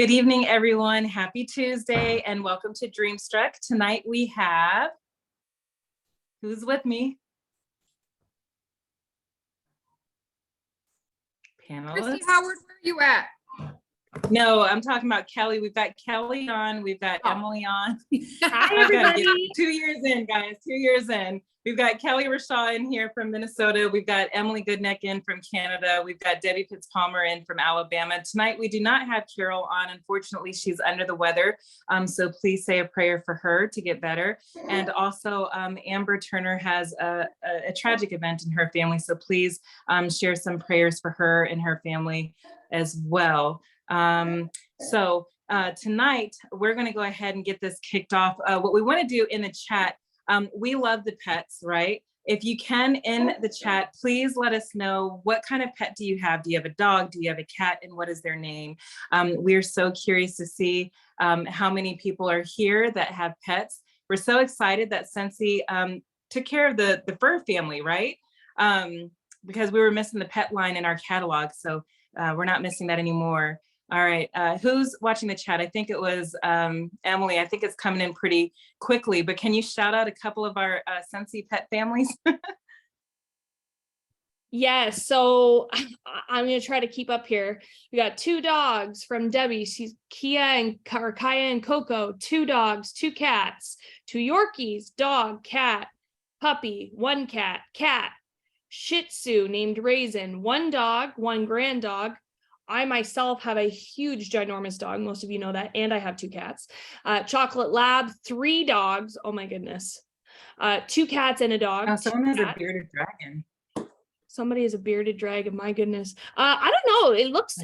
Good evening, everyone. Happy Tuesday and welcome to Dreamstruck. Tonight we have, who's with me? Panelists. Christy Howard, where are you at? No, I'm talking about Kelly. We've got Kelly on. We've got Emily on. Hi, everybody. 2 years in, guys. 2 years in. We've got Kelly Rashaw in here from Minnesota. We've got Emily Goodneck in from Canada. We've got Debbie Pitts-Palmer in from Alabama. Tonight, we do not have Carol on. Unfortunately, she's under the weather. So please say a prayer for her to get better. And also, Amber Turner has a tragic event in her family. So please share some prayers for her and her family as well. Tonight, we're going to go ahead and get this kicked off. What we want to do in the chat, we love the pets, right? If you can, in the chat, please let us know what kind of pet do you have? Do you have a dog? Do you have a cat? And what is their name? We're so curious to see how many people are here that have pets. We're so excited that Sensi took care of the fur family, right? Because we were missing the pet line in our catalog. So we're not missing that anymore. All right, who's watching the chat? I think it was Emily. I think it's coming in pretty quickly, but can you shout out a couple of our Sensi pet families? Yes, so I'm gonna try to keep up here. We got 2 dogs from Debbie. She's Kaya and Coco. 2 dogs, 2 cats, 2 Yorkies, dog, cat, puppy, 1 cat, Shih Tzu named Raisin, 1 dog, 1 grand dog. I myself have a huge, ginormous dog. Most of you know that. And I have 2 cats. Chocolate Lab, 3 dogs. Oh my goodness. 2 cats and a dog. Oh, someone has a bearded dragon. Somebody is a bearded dragon. My goodness. I don't know. It looks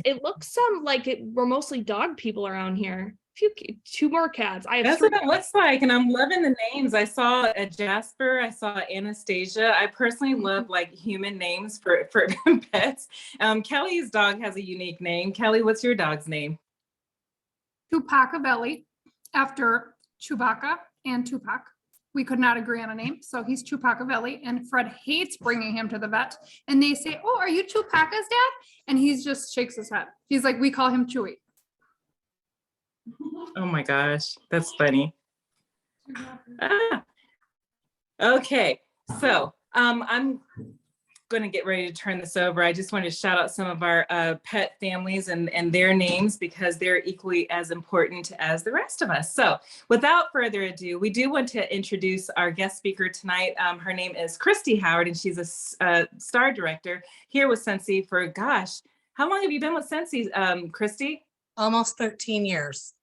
like we're mostly dog people around here. 2 more cats. I have That's 3 what it looks like, and I'm loving the names. I saw a Jasper, I saw Anastasia. I personally love like human names for pets. Kelly's dog has a unique name. Kelly, what's your dog's name? Tupacavelli, after Chewbacca and Tupac. We could not agree on a name, so he's Tupacavelli, and Fred hates bringing him to the vet. And they say, "Oh, are you Chewbacca's dad?" And he just shakes his head. He's like, "We call him Chewy." Oh my gosh, that's funny. Okay, so I'm going to get ready to turn this over. I just wanted to shout out some of our pet families and their names because they're equally as important as the rest of us. So without further ado, we do want to introduce our guest speaker tonight. Her name is Christy Howard, and she's a star director here with Sensi for, gosh, how long have you been with Sensi, Christy? Almost 13 years.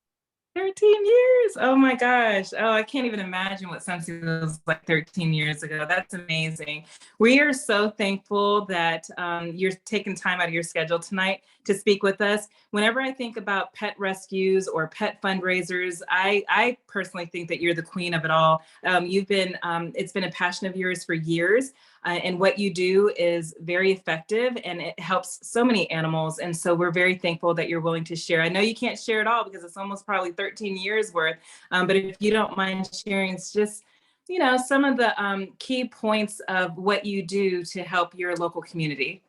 13 years. Oh my gosh. Oh, I can't even imagine what Sensi was like 13 years ago. That's amazing. We are so thankful that you're taking time out of your schedule tonight to speak with us. Whenever I think about pet rescues or pet fundraisers, I personally think that you're the queen of it all. It's been a passion of yours for years. And what you do is very effective and it helps so many animals. And so we're very thankful that you're willing to share. I know you can't share it all because it's almost probably 13 years worth, but if you don't mind sharing, it's just, you know, some of the key points of what you do to help your local community.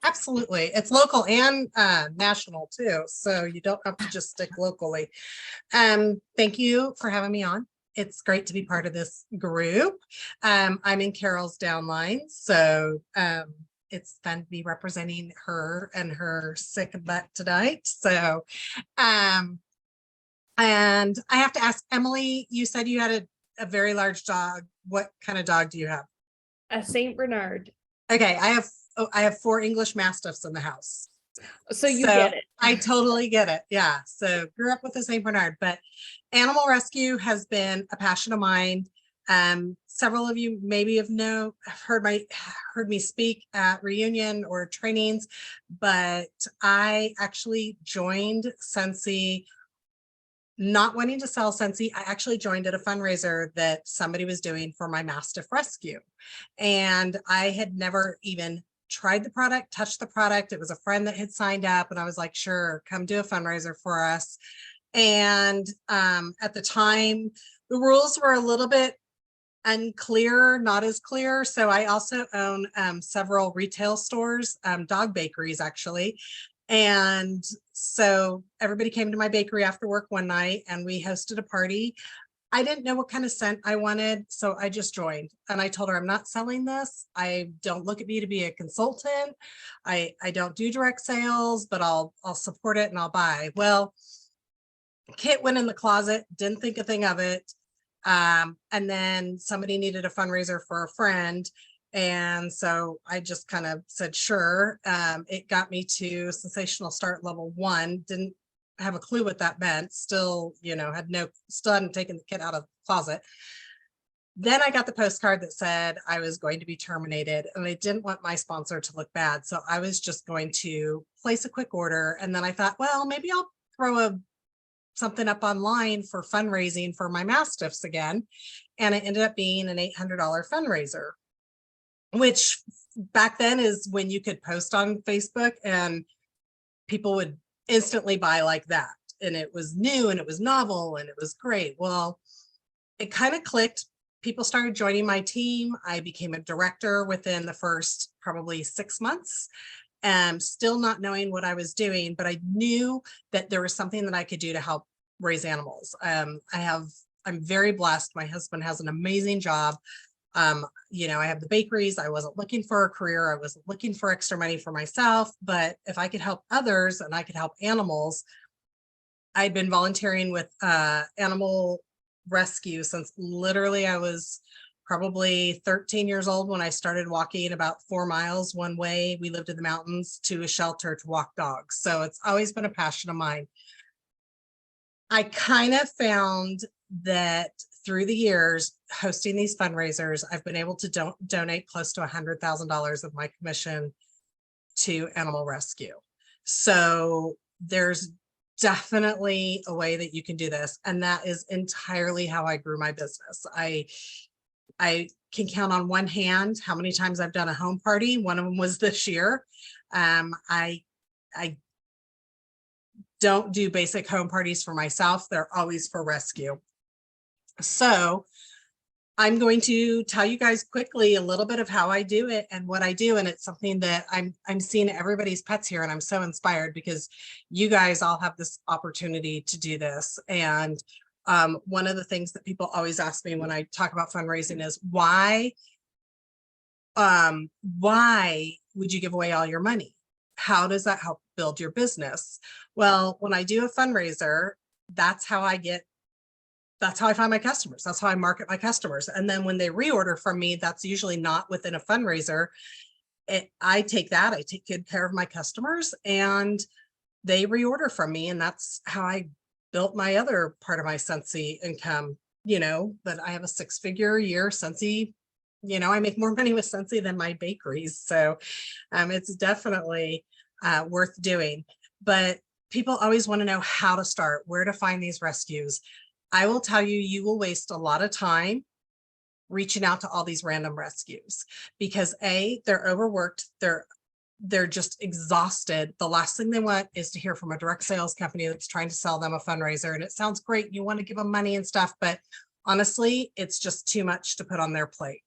Absolutely. It's local and national too. So you don't have to just stick locally. Thank you for having me on. It's great to be part of this group. I'm in Carol's downline, so it's fun to be representing her and her sick butt tonight. So, and I have to ask Emily, you said you had a very large dog. What kind of dog do you have? A Saint Bernard. Okay, I have 4 English Mastiffs in the house. So you get it. I totally get it. Yeah. So grew up with a Saint Bernard, but animal rescue has been a passion of mine. Several of you maybe have heard me speak at reunion or trainings, but I actually joined Sensi not wanting to sell Sensi. I actually joined at a fundraiser that somebody was doing for my Mastiff rescue. And I had never even tried the product, touched the product. It was a friend that had signed up and I was like, sure, come do a fundraiser for us. And at the time, the rules were a little bit unclear, not as clear. So I also own several retail stores, dog bakeries actually. And so everybody came to my bakery after work one night and we hosted a party. I didn't know what kind of scent I wanted, so I just joined. And I told her, I'm not selling this. I don't look at me to be a consultant. I don't do direct sales, but I'll support it and I'll buy. Well, Kit went in the closet, didn't think a thing of it. And then somebody needed a fundraiser for a friend. And so I just kind of said, sure. It got me to Sensational Start level 1. Didn't have a clue what that meant. Still, still hadn't taken the kid out of the closet. Then I got the postcard that said I was going to be terminated and I didn't want my sponsor to look bad. So I was just going to place a quick order. And then I thought, well, maybe I'll throw something up online for fundraising for my Mastiffs again. And it ended up being an $800 fundraiser, which back then is when you could post on Facebook and people would instantly buy like that. And it was new and it was novel and it was great. Well, it kind of clicked. People started joining my team. I became a director within the first probably 6 months. Still not knowing what I was doing, but I knew that there was something that I could do to help raise animals. I'm very blessed. My husband has an amazing job. I have the bakeries. I wasn't looking for a career. I wasn't looking for extra money for myself, but if I could help others and I could help animals, I'd been volunteering with animal rescue since literally I was probably 13 years old when I started walking about 4 miles one way. We lived in the mountains to a shelter to walk dogs. So it's always been a passion of mine. I kind of found that through the years hosting these fundraisers, I've been able to donate close to $100,000 of my commission to animal rescue. So there's definitely a way that you can do this. And that is entirely how I grew my business. I can count on one hand how many times I've done a home party. One of them was this year. I don't do basic home parties for myself. They're always for rescue. So I'm going to tell you guys quickly a little bit of how I do it and what I do. And it's something that I'm seeing everybody's pets here. And I'm so inspired because you guys all have this opportunity to do this. And one of the things that people always ask me when I talk about fundraising is why would you give away all your money? How does that help build your business? Well, when I do a fundraiser, that's how I find my customers. That's how I market my customers. And then when they reorder from me, that's usually not within a fundraiser. I take good care of my customers and they reorder from me. And that's how I built my other part of my Scentsy income, that I have a 6-figure a year Scentsy, I make more money with Scentsy than my bakeries. So it's definitely worth doing. But people always want to know how to start, where to find these rescues. I will tell you, you will waste a lot of time reaching out to all these random rescues because they're overworked. They're just exhausted. The last thing they want is to hear from a direct sales company that's trying to sell them a fundraiser. And it sounds great. You want to give them money and stuff, but honestly, it's just too much to put on their plate.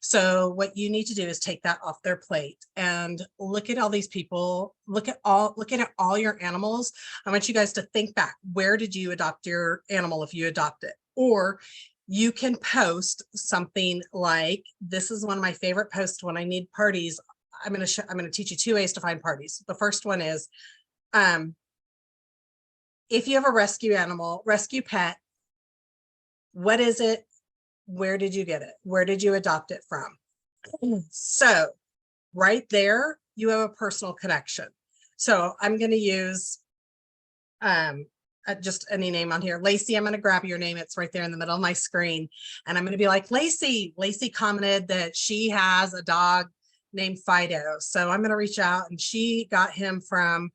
So what you need to do is take that off their plate and look at all these people, look at all your animals. I want you guys to think back. Where did you adopt your animal if you adopt it? Or you can post something like, this is one of my favorite posts when I need parties. I'm going to teach you 2 ways to find parties. The first one is, if you have a rescue animal, rescue pet, what is it? Where did you get it? Where did you adopt it from? So right there, you have a personal connection. So I'm going to use just any name on here. Lacey, I'm going to grab your name. It's right there in the middle of my screen. And I'm going to be like, Lacey commented that she has a dog named Fido. So I'm going to reach out, and she got him from,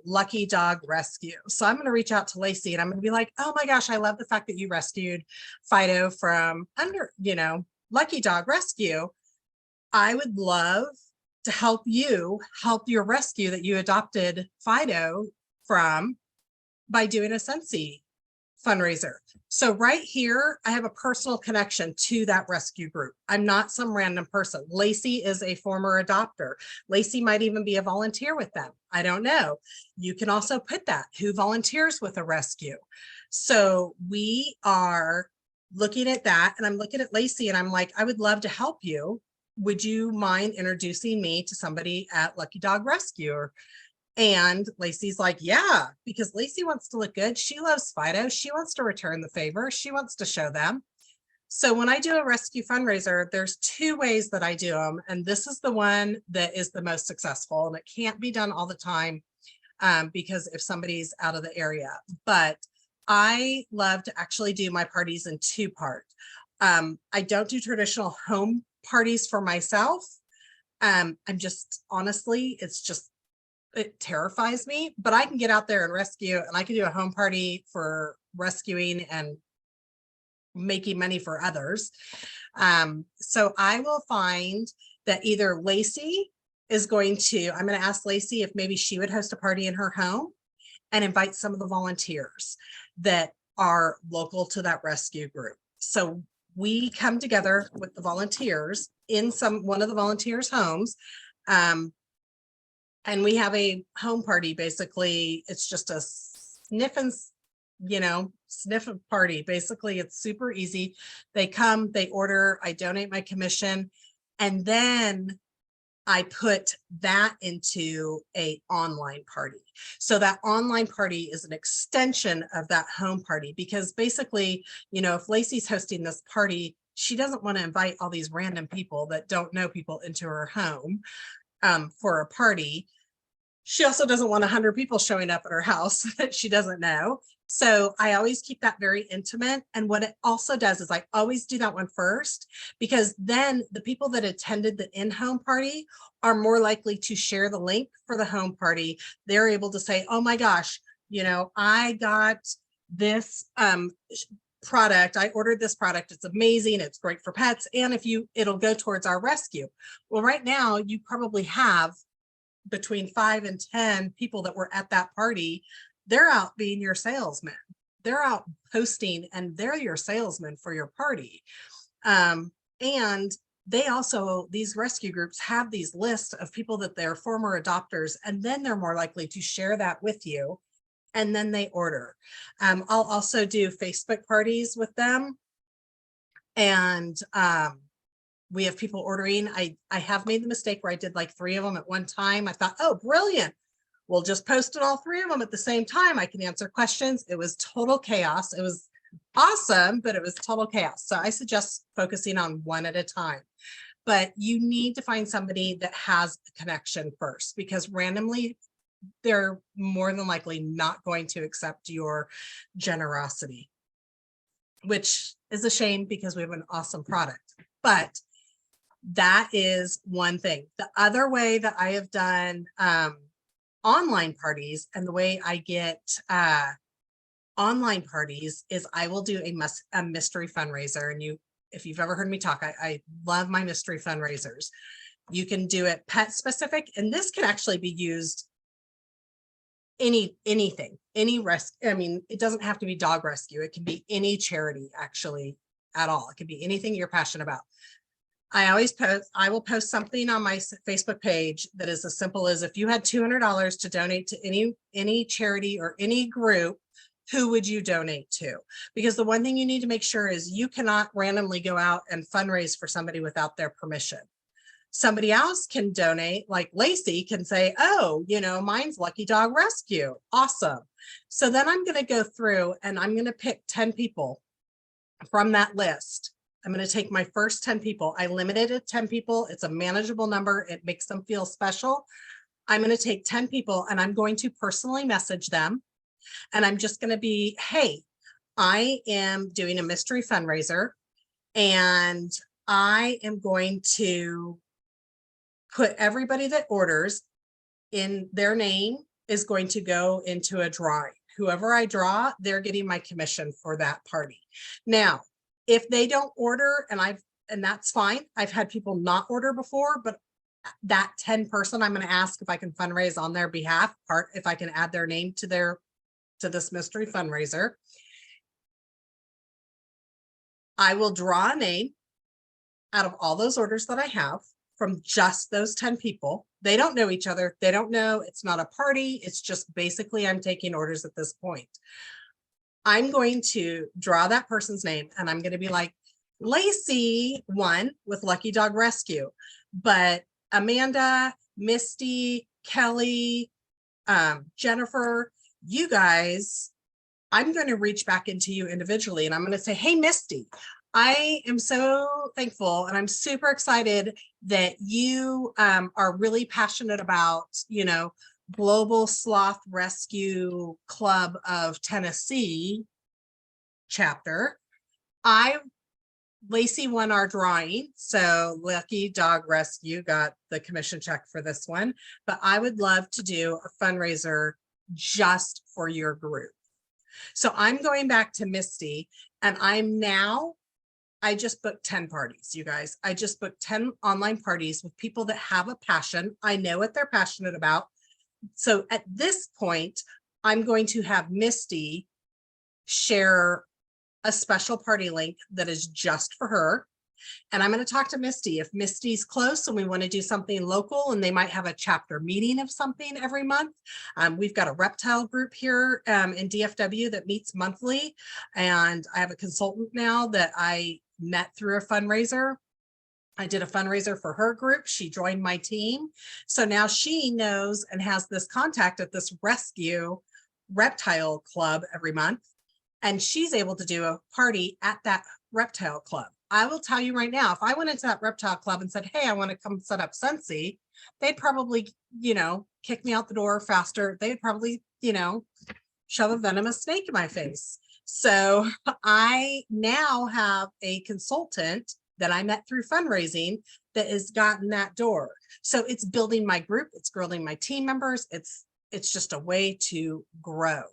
Lucky Dog Rescue. So I'm going to reach out to Lacey and I'm going to be like, oh my gosh, I love the fact that you rescued Fido from Lucky Dog Rescue. I would love to help your rescue that you adopted Fido from by doing a Scentsy fundraiser. So right here, I have a personal connection to that rescue group. I'm not some random person. Lacey is a former adopter. Lacey might even be a volunteer with them. I don't know. You can also put that, who volunteers with a rescue. So we are looking at that, and I'm looking at Lacey and I'm like, I would love to help you. Would you mind introducing me to somebody at Lucky Dog Rescue? And Lacey's like, yeah, because Lacey wants to look good. She loves Fido. She wants to return the favor. She wants to show them. So when I do a rescue fundraiser, there's two ways that I do them. And this is the one that is the most successful, and it can't be done all the time because if somebody's out of the area. But I love to actually do my parties in two parts. I don't do traditional home parties for myself. I'm just, honestly, it terrifies me, but I can get out there and rescue, and I can do a home party for rescuing and making money for others. So I will find that either Lacey is going to, I'm going to ask Lacey if maybe she would host a party in her home and invite some of the volunteers that are local to that rescue group. So we come together with the volunteers in one of the volunteers' homes. And we have a home party. Basically, it's just a sniff party. Basically, it's super easy. They come, they order, I donate my commission, and then I put that into an online party. So that online party is an extension of that home party, because basically, if Lacey's hosting this party, she doesn't want to invite all these random people that don't know people into her home for a party. She also doesn't want 100 people showing up at her house that she doesn't know. So I always keep that very intimate. And what it also does is I always do that one first, because then the people that attended the in-home party are more likely to share the link for the home party. They're able to say, oh my gosh, I got this product. I ordered this product. It's amazing. It's great for pets. And it'll go towards our rescue. Well, right now you probably have between 5 and 10 people that were at that party. They're out being your salesmen. They're out hosting, and they're your salesmen for your party. And they also, these rescue groups have these lists of people that they're former adopters, and then they're more likely to share that with you, and then they order. I'll also do Facebook parties with them. And we have people ordering. I have made the mistake where I did like 3 of them at one time. I thought, oh, brilliant. We'll just post it all 3 of them at the same time. I can answer questions. It was total chaos. It was awesome, but it was total chaos. So I suggest focusing on one at a time. But you need to find somebody that has a connection first, because randomly, they're more than likely not going to accept your generosity, which is a shame because we have an awesome product. But that is one thing. The other way that I have done online parties, and the way I get online parties, is I will do a mystery fundraiser. And if you've ever heard me talk, I love my mystery fundraisers. You can do it pet specific, and this can actually be used anything, any rescue. I mean, it doesn't have to be dog rescue. It can be any charity actually at all. It can be anything you're passionate about. I will post something on my Facebook page that is as simple as, if you had $200 to donate to any charity or any group, who would you donate to? Because the one thing you need to make sure is you cannot randomly go out and fundraise for somebody without their permission. Somebody else can donate, like Lacey can say, oh, mine's Lucky Dog Rescue. Awesome. So then I'm going to go through and I'm going to pick 10 people from that list. I'm going to take my first 10 people. I limited it to 10 people. It's a manageable number. It makes them feel special. I'm going to take 10 people and I'm going to personally message them. And I'm just going to be, hey, I am doing a mystery fundraiser, and I am going to put everybody that orders in, their name is going to go into a drawing. Whoever I draw, they're getting my commission for that party. Now, if they don't order, and that's fine. I've had people not order before, but that 10 person, I'm going to ask if I can fundraise on their behalf, if I can add their name to this mystery fundraiser. I will draw a name out of all those orders that I have from just those 10 people. They don't know each other. They don't know. It's not a party. It's just basically I'm taking orders at this point. I'm going to draw that person's name and I'm going to be like, Lacey won with Lucky Dog Rescue, but Amanda, Misty, Kelly, Jennifer, you guys, I'm going to reach back into you individually and I'm going to say, hey, Misty, I am so thankful and I'm super excited that you are really passionate about, you know, Global Sloth Rescue Club of Tennessee chapter. Lacey won our drawing, so Lucky Dog Rescue got the commission check for this one, but I would love to do a fundraiser just for your group. So I'm going back to Misty and I just booked 10 parties, you guys. I just booked 10 online parties with people that have a passion. I know what they're passionate about. So at this point, I'm going to have Misty share a special party link that is just for her. And I'm going to talk to Misty. If Misty's close and we want to do something local and they might have a chapter meeting of something every month. We've got a reptile group here in DFW that meets monthly. And I have a consultant now that I met through a fundraiser. I did a fundraiser for her group. She joined my team. So now she knows and has this contact at this rescue reptile club every month. And she's able to do a party at that reptile club. I will tell you right now, if I went into that reptile club and said, hey, I want to come set up Scentsy, they'd probably, you know, kick me out the door faster. They'd probably, you know, shove a venomous snake in my face. So I now have a consultant that I met through fundraising that has gotten that door. So it's building my group, it's building my team members, it's just a way to grow.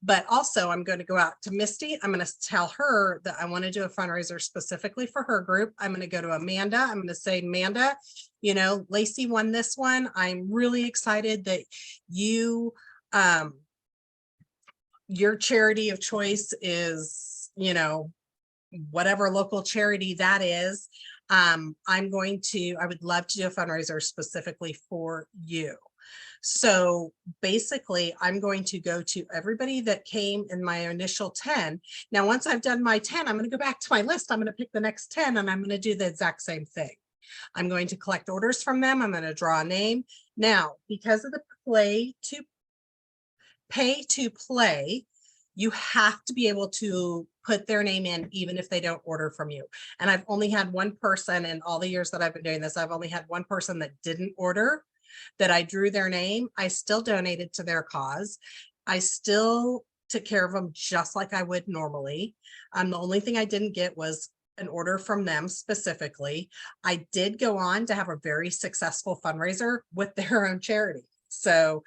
But also I'm going to go out to Misty. I'm going to tell her that I want to do a fundraiser specifically for her group. I'm going to go to Amanda. I'm going to say, Amanda, you know, Lacey won this one. I'm really excited that you, your charity of choice is, you know, whatever local charity that is. I would love to do a fundraiser specifically for you. So basically, I'm going to go to everybody that came in my initial 10. Now, once I've done my 10, I'm going to go back to my list. I'm going to pick the next 10 and I'm going to do the exact same thing. I'm going to collect orders from them. I'm going to draw a name. Now, because of the pay to play, you have to be able to put their name in even if they don't order from you. And I've only had one person in all the years that I've been doing this. I've only had one person that didn't order, that I drew their name. I still donated to their cause. I still took care of them just like I would normally. The only thing I didn't get was an order from them specifically. I did go on to have a very successful fundraiser with their own charity. So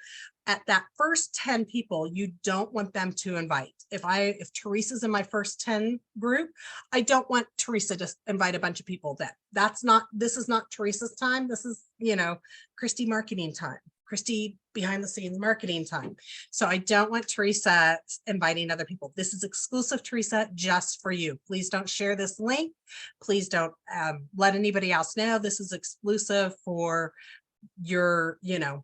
at that first 10 people, you don't want them to invite. If Theresa's in my first 10 group, I don't want Theresa to invite a bunch of people. This is not Theresa's time. This is, you know, Christy marketing time, Christy behind the scenes marketing time. So I don't want Theresa inviting other people. This is exclusive, Theresa, just for you. Please don't share this link. Please don't let anybody else know. This is exclusive for your, you know,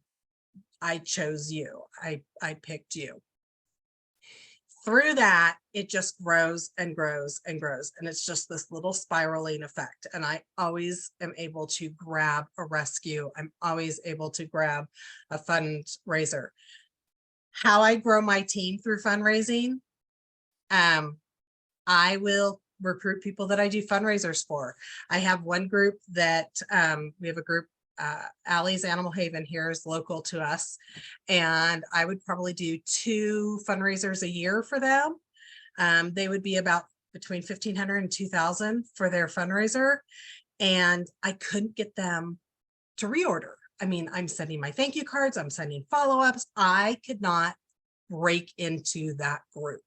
I chose you. I picked you. Through that, it just grows and grows and grows. And it's just this little spiraling effect. And I always am able to grab a rescue. I'm always able to grab a fundraiser. How I grow my team through fundraising, I will recruit people that I do fundraisers for. I have one group that we have a group, Allie's Animal Haven here is local to us. And I would probably do 2 fundraisers a year for them. They would be about between 1,500 and 2,000 for their fundraiser. And I couldn't get them to reorder. I mean, I'm sending my thank you cards. I'm sending follow-ups. I could not break into that group.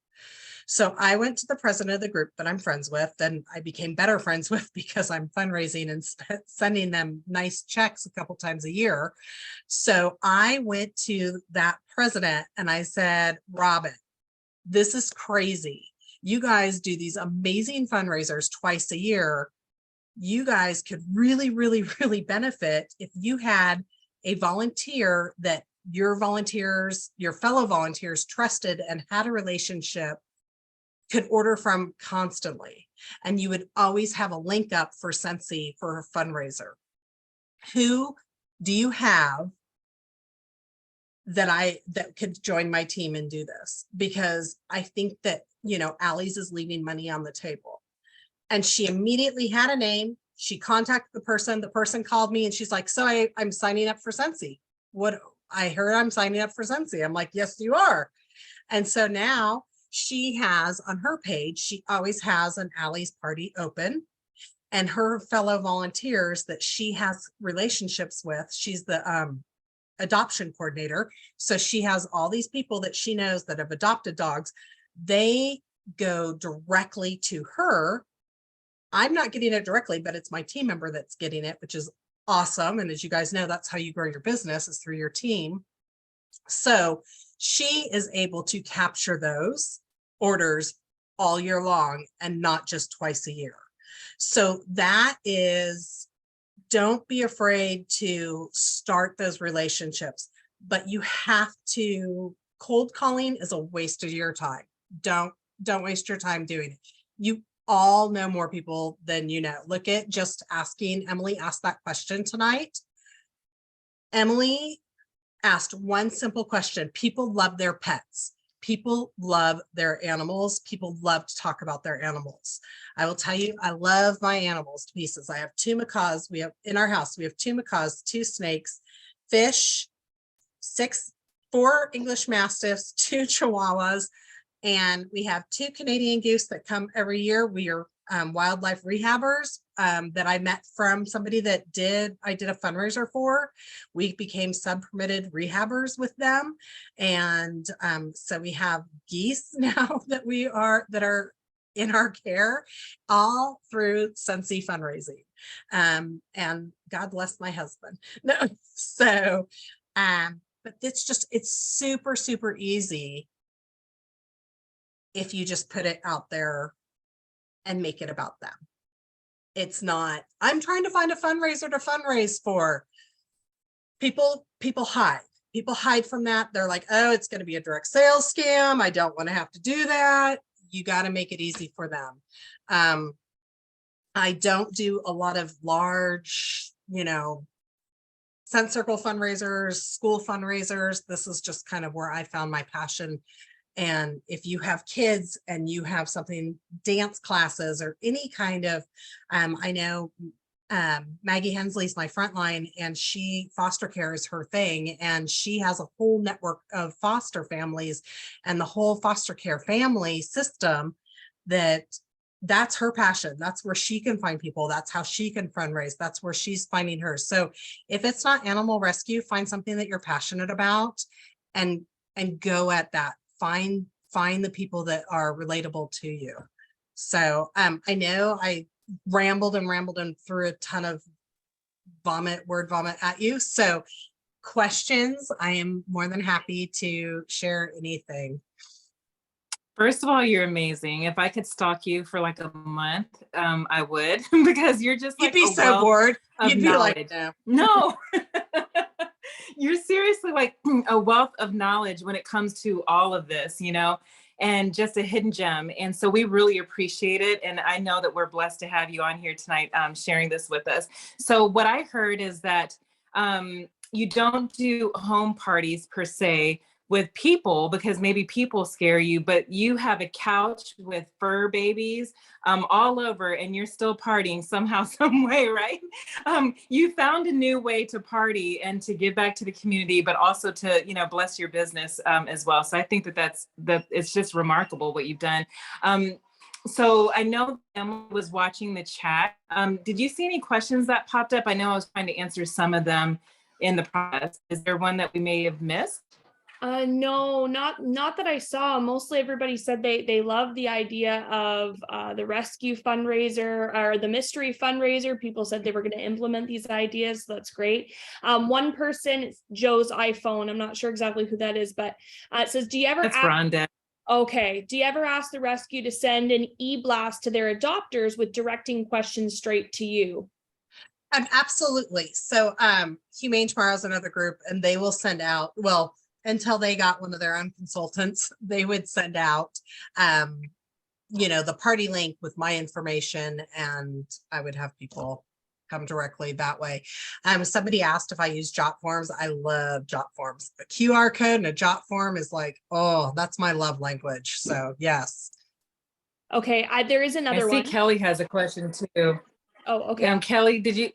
So I went to the president of the group that I'm friends with, and I became better friends with because I'm fundraising and sending them nice checks a couple times a year. So I went to that president and I said, Robin, this is crazy. You guys do these amazing fundraisers twice a year. You guys could really, really, really benefit if you had a volunteer that your volunteers, your fellow volunteers trusted and had a relationship, could order from constantly. And you would always have a link up for Scentsy for a fundraiser. Who do you have that could join my team and do this? Because I think that, you know, Allie's is leaving money on the table. And she immediately had a name. She contacted the person called me and she's like, so I'm signing up for Scentsy. What? I heard I'm signing up for Scentsy. I'm like, yes, you are. And so now she has on her page, she always has an Allie's party open, and her fellow volunteers that she has relationships with. She's the adoption coordinator. So she has all these people that she knows that have adopted dogs. They go directly to her. I'm not getting it directly, but it's my team member that's getting it, which is awesome. And as you guys know, that's how you grow your business, is through your team. So she is able to capture those orders all year long and not just twice a year. So that is, don't be afraid to start those relationships, but you have to, cold calling is a waste of your time. Don't waste your time doing it. You all know more people than you know. Look at just asking. Emily asked that question tonight. Emily asked one simple question. People love their pets. People love their animals. People love to talk about their animals. I will tell you, I love my animals to pieces. I have 2 macaws. We have in our house, we have 2 macaws, 2 snakes, fish, 4 English Mastiffs, 2 Chihuahuas, and we have 2 Canadian Goose that come every year. We are wildlife rehabbers that I met from somebody that I did a fundraiser for. We became sub-permitted rehabbers with them. And so we have geese now that are in our care, all through Scentsy fundraising. And God bless my husband. No, so, but it's super, super easy if you just put it out there and make it about them. It's not, I'm trying to find a fundraiser to fundraise for. People hide from that. They're like, oh, it's going to be a direct sales scam. I don't want to have to do that. You got to make it easy for them. I don't do a lot of large, Scent Circle fundraisers, school fundraisers. This is just kind of where I found my passion. And if you have kids and you have something, dance classes or any kind of, I know Maggie Hensley's my frontline, and foster care is her thing. And she has a whole network of foster families and the whole foster care family system that's her passion. That's where she can find people. That's how she can fundraise. That's where she's finding hers. So if it's not animal rescue, find something that you're passionate about and go at that. Find the people that are relatable to you. So I know I rambled and threw a ton of word vomit at you. So questions, I am more than happy to share anything. First of all, you're amazing. If I could stalk you for like a month, I would, because you're just like, you'd be so bored. You'd be knowledge. Like, no. You're seriously like a wealth of knowledge when it comes to all of this, and just a hidden gem. And so we really appreciate it. And I know that we're blessed to have you on here tonight, sharing this with us. So what I heard is that you don't do home parties per se with people, because maybe people scare you, but you have a couch with fur babies all over, and you're still partying somehow, some way, right? You found a new way to party and to give back to the community, but also to, bless your business as well. So I think that it's just remarkable what you've done. So I know Emily was watching the chat. Did you see any questions that popped up? I know I was trying to answer some of them in the process. Is there one that we may have missed? No, not that I saw. Mostly everybody said they love the idea of the rescue fundraiser or the mystery fundraiser. People said they were going to implement these ideas. So that's great. One person, Joe's iPhone, I'm not sure exactly who that is, but it says, do you ever That's Rhonda. Okay. Do you ever ask the rescue to send an e-blast to their adopters with directing questions straight to you? Absolutely. So Humane Tomorrow is another group, and they will send out, well, until they got one of their own consultants, they would send out the party link with my information, and I would have people come directly that way. Somebody asked if I use jot forms. I love jot forms. A QR code and a jot form is like, oh, that's my love language. So yes. Okay. There is I another see one. Kelly has a question too. Oh, okay. Kelly, did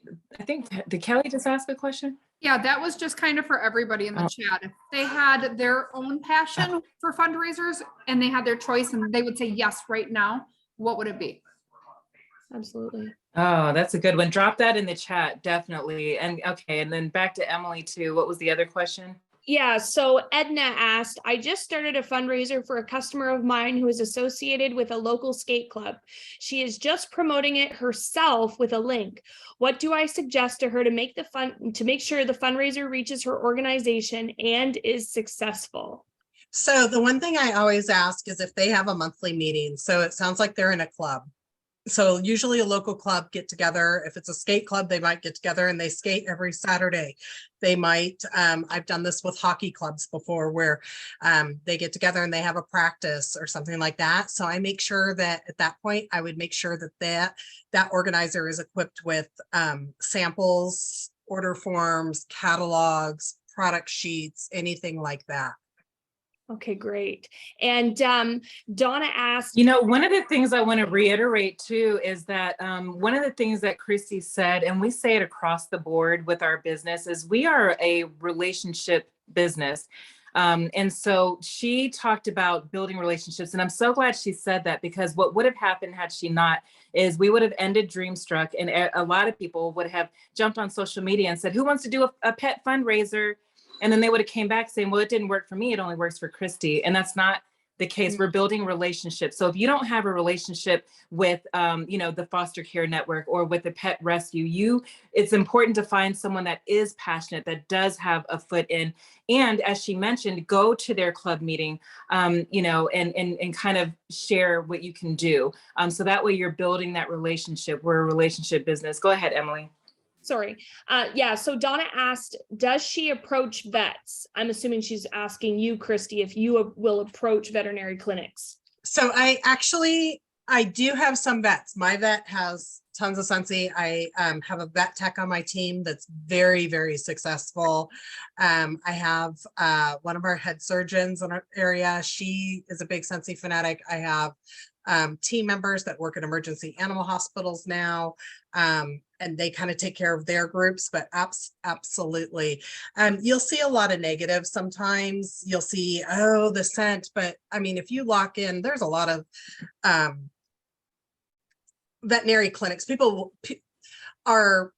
Kelly just ask a question? Yeah, that was just kind of for everybody in the Oh. chat. If they had their own passion for fundraisers and they had their choice and they would say yes right now, what would it be? Absolutely. Oh, that's a good one. Drop that in the chat, definitely. And okay, and then back to Emily too. What was the other question? Yeah, so Edna asked, I just started a fundraiser for a customer of mine who is associated with a local skate club. She is just promoting it herself with a link. What do I suggest to her to make sure the fundraiser reaches her organization and is successful? So the one thing I always ask is if they have a monthly meeting. So it sounds like they're in a club. So usually a local club get together. If it's a skate club, they might get together and they skate every Saturday. They might, I've done this with hockey clubs before where they get together and they have a practice or something like that. So I make sure that at that point, I would make sure that organizer is equipped with samples, order forms, catalogs, product sheets, anything like that. Okay, great. And Donna asked, One of the things I want to reiterate too is that one of the things that Christy said, and we say it across the board with our business, is we are a relationship business. And so she talked about building relationships, and I'm so glad she said that, because what would have happened had she not is we would have ended Dreamstruck, and a lot of people would have jumped on social media and said, who wants to do a pet fundraiser? And then they would have came back saying, well, it didn't work for me. It only works for Christy. And that's not the case. We're building relationships. So if you don't have a relationship with, the foster care network or with the pet rescue, it's important to find someone that is passionate, that does have a foot in. And as she mentioned, go to their club meeting, and kind of share what you can do. So that way you're building that relationship. We're a relationship business. Go ahead, Emily. Sorry. So Donna asked, does she approach vets? I'm assuming she's asking you, Christy, if you will approach veterinary clinics. So I do have some vets. My vet has tons of Sensi. I have a vet tech on my team that's very, very successful. I have one of our head surgeons in our area. She is a big Sensi fanatic. I have team members that work at emergency animal hospitals now, and they kind of take care of their groups, but absolutely. You'll see a lot of negatives. Sometimes you'll see, oh, the scent, but I mean, if you lock in, there's a lot of veterinary clinics. People are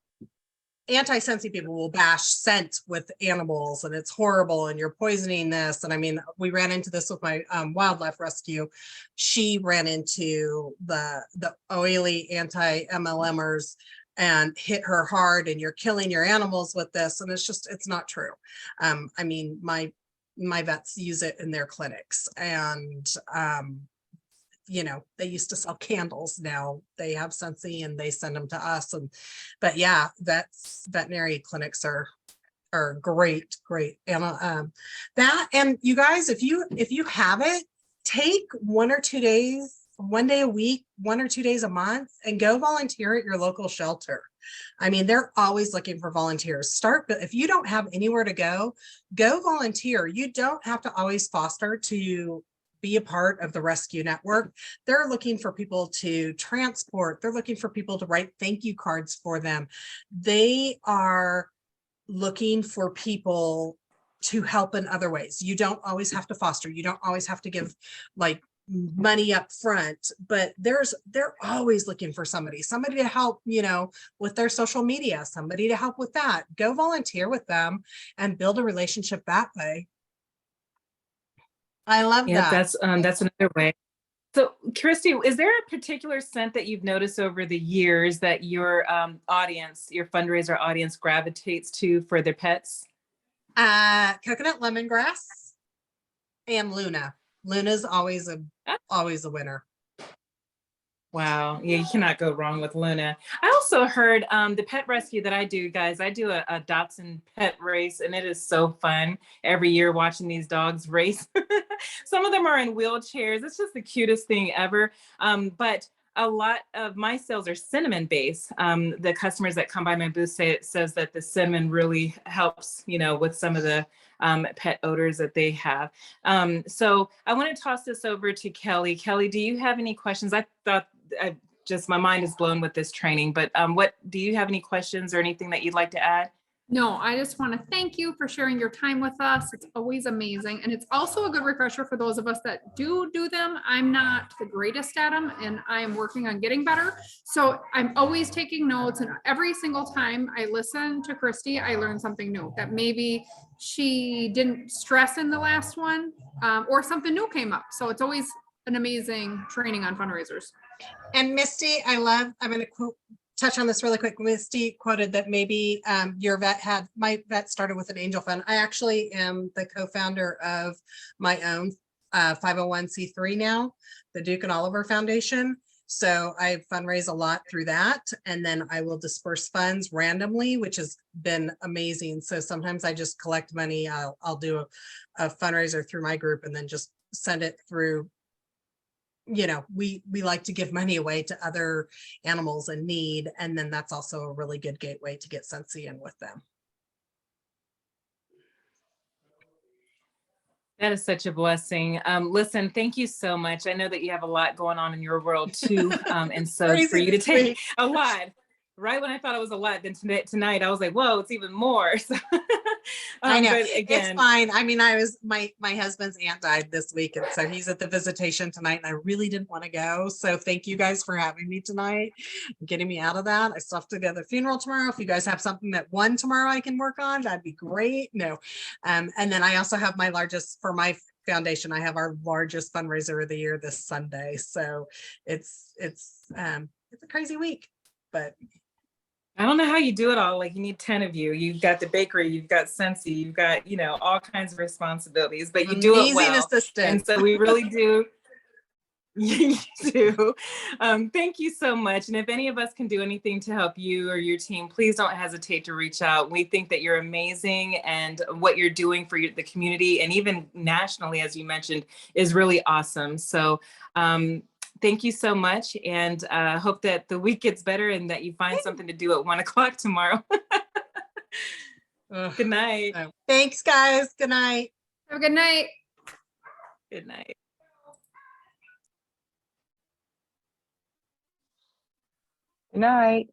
anti-Sensi people will bash scent with animals and it's horrible and you're poisoning this. And I mean, we ran into this with my wildlife rescue. She ran into the oily anti-MLMers and hit her hard, and you're killing your animals with this. And it's not true. I mean, my vets use it in their clinics, and they used to sell candles. Now they have Sensi and they send them to us. But yeah, veterinary clinics are great. And and you guys, if you have it, take 1 or 2 days, 1 day a week, 1 or 2 days a month, and go volunteer at your local shelter. I mean, they're always looking for volunteers. If you don't have anywhere to go volunteer. You don't have to always foster to be a part of the rescue network. They're looking for people to transport. They're looking for people to write thank you cards for them. They are looking for people to help in other ways. You don't always have to foster. You don't always have to give like money up front, but they're always looking for somebody to help, with their social media, somebody to help with that. Go volunteer with them and build a relationship that way. I love that. That's another way. So Christy, is there a particular scent that you've noticed over the years that your audience, your fundraiser audience gravitates to for their pets? Coconut lemongrass and Luna. Luna's always a winner. Wow. Yeah, you cannot go wrong with Luna. I also heard the pet rescue that I do, guys. I do a Dachshund pet race, and it is so fun every year watching these dogs race. Some of them are in wheelchairs. It's just the cutest thing ever. But a lot of my sales are cinnamon based. The customers that come by my booth says that the cinnamon really helps, with some of the pet odors that they have. So I want to toss this over to Kelly. Kelly, do you have any questions? I thought my mind is blown with this training, but what do you have any questions or anything that you'd like to add? No, I just want to thank you for sharing your time with us. It's always amazing. And it's also a good refresher for those of us that do them. I'm not the greatest at them, and I am working on getting better. So I'm always taking notes, and every single time I listen to Christy, I learn something new that maybe she didn't stress in the last one, or something new came up. So it's always an amazing training on fundraisers. And Misty, I'm going to touch on this really quick. Misty quoted that maybe my vet started with an angel fund. I actually am the co-founder of my own 501c3 now, the Duke and Oliver Foundation. So I fundraise a lot through that. And then I will disperse funds randomly, which has been amazing. So sometimes I just collect money. I'll do a fundraiser through my group and then just send it through. We like to give money away to other animals in need. And then that's also a really good gateway to get Sensi in with them. That is such a blessing. Listen, thank you so much. I know that you have a lot going on in your world too. And so for you to take a lot, right when I thought it was a lot, then tonight I was like, whoa, it's even more. So, I know, but again, it's fine. I mean, my husband's aunt died this week, and so he's at the visitation tonight, and I really didn't want to go. So thank you guys for having me tonight, and getting me out of that. I still have to go to the funeral tomorrow. If you guys have something at 1 tomorrow I can work on, that'd be great. No. And then I also have for my foundation, I have our largest fundraiser of the year this Sunday. So it's a crazy week, but I don't know how you do it all. Like, you need 10 of you. You've got the bakery, you've got Sensi, you've got, all kinds of responsibilities, but you do it well. Assistant. And so we really do. You do. Thank you so much. And if any of us can do anything to help you or your team, please don't hesitate to reach out. We think that you're amazing, and what you're doing for the community, and even nationally, as you mentioned, is really awesome. So thank you so much, and hope that the week gets better and that you find something to do at 1 o'clock tomorrow. Good night. Thanks, guys. Good night. Have a good night. Good night. Good night.